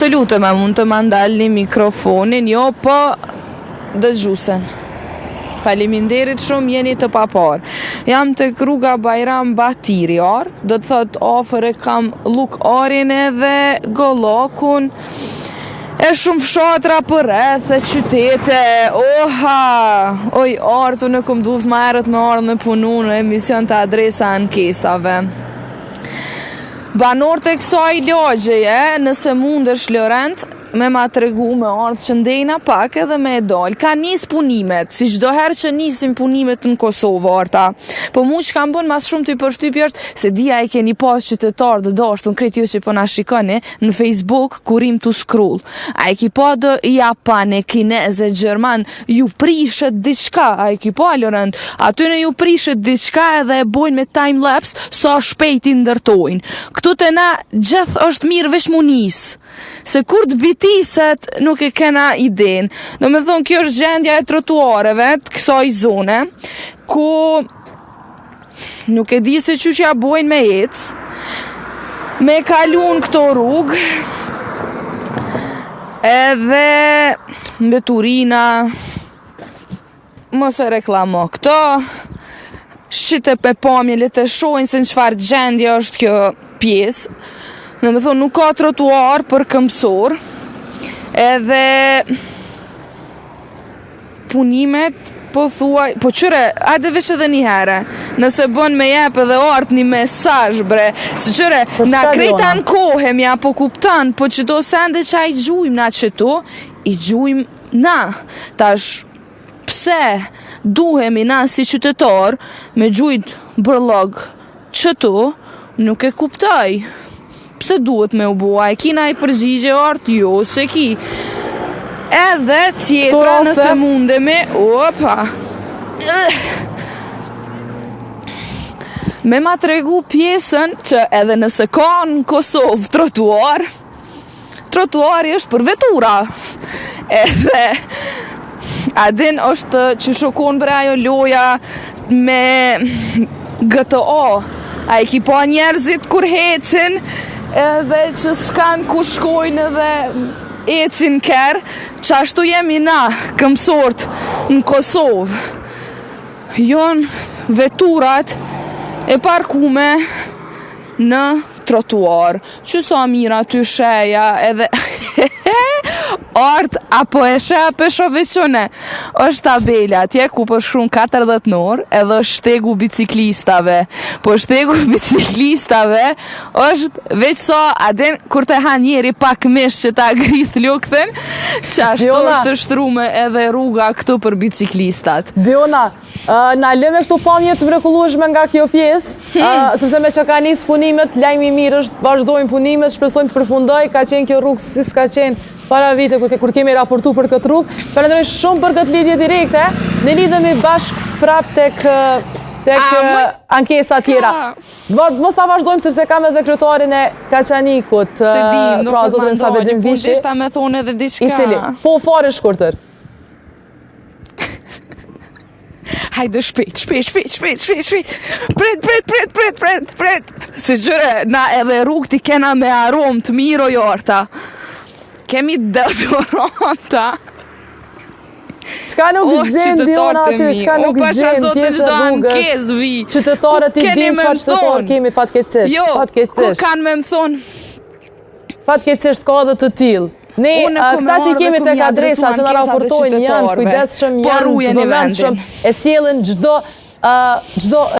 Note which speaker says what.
Speaker 1: Të lutem, a mund të mandalni mikrofonin? Jo, po dëgjuesen. Faleminderit shumë, jeni të papar. Jam të rruga Bajram Batiri art, do të thot ofër e kam luk arin edhe gollokun, e shumë fshatra për rreth e qytete, oj artu në kom duft ma erët me ardhë me punu në emision të adresa ankesave. Banor të kësaj lagjeje, nëse mund është Lorent, me ma të regu me ardhë që ndejna pak edhe me e dal. Ka njës punimet, si çdo herë që njësim punimet në Kosovë arta. Po mu që kam bën mas shumë të i përshtypje është se dia e keni pas qytetarë dhe dashtun kretë ju që po na shikoni në Facebook kurim të scroll. A e ki pa dë Japane, Kineze, Gjerman, ju prishet diçka, a e ki pa Lorent? Aty në ju prishet diçka edhe e bojnë me time-lapse sa shpejt i ndërtojnë. Këtu të na gjithë është mirë vesh munis. Se kur të bitiset nuk e kena iden. Do me thonë kjo është gjendja e trotuareve të kësaj zone, ku nuk e di se që ja bojnë me ecë, me kalun këto rrugë, edhe mbeturina, mos e reklamo këto, shqite pe pamje le të shojnë se në çfarë gjendje është kjo pjesë. Në me thonë, nuk ka trotuar për këmsor, edhe punimet, po thuaj, po qyre, ajde vesh edhe një herë, nëse bën me jep edhe art një mesazh bre, se qyre, na krejta në kohem, ja po kuptan, po që do sende që a i gjujmë na qëto, i gjujmë na, tash, pse duhemi na si qytetar, me gjujt bërlog qëto, nuk e kuptaj. Pse duhet me u bua, e kina i përgjigje artë, jo, se ki. Edhe tjetra nëse mundemi, me ma të regu pjesën që edhe nëse ka në Kosovë trotuari është për vetura. Edhe, adin është që shokon bre ajo loja me GTA, a i ki pa njerëzit kur hecin, edhe që s'kan ku shkojnë edhe ecin kërë, që ashtu jemi na, këmsort në Kosovë. Jonë veturat e parkume në trotuar. Që sa mira ty sheja edhe... Art, apo e shë peshoveqone, është tabela atje ku përshkruan 40 orë edhe është shtegu biciklistave. Po shtegu biciklistave është veç sa adin kur të ha njeri pak mish që ta grith luktën, që ashtu është shtrume edhe rruga këtu për biciklistat.
Speaker 2: Diona, na lëme këtu pamje të mrekullueshme nga kjo pjesë, sepse me që ka njës punimet, lajmi mirë është, vazhdojmë punimet, shpresojmë të përfundoj, ka qenë kjo rrugë si s'ka qenë para vite kur kemi raportu për këtë rrugë. Falenderoj shumë për këtë lidhje direkte. Ne lidhemi bashkë prap tek ankesa tjera. Mos ta vazhdojmë sepse kam edhe kryetarin e Kaçanikut.
Speaker 1: Se dim,
Speaker 2: pra zotrin Sabedim Vishi.
Speaker 1: Po deshta me thonë edhe diçka.
Speaker 2: I cili, po fare shkurtër.
Speaker 1: Hajde shpejt. Pret. Se gjyre, na edhe rrugë ti kena me aromë të miro jorta. Kemi deodoranta.
Speaker 2: Qka nuk gjenë Diona aty, qka nuk gjenë pjesë e rrugës. Qytetarët i dim qka qytetarë kemi fatkeqësisht.
Speaker 1: Jo, ku kanë me më thonë?
Speaker 2: Fatkeqësisht ka dhe të tillë. Ne, këta që i kemi tek adresa që në raportojnë janë kujdesshëm, janë të vëmendshëm, e sjellin çdo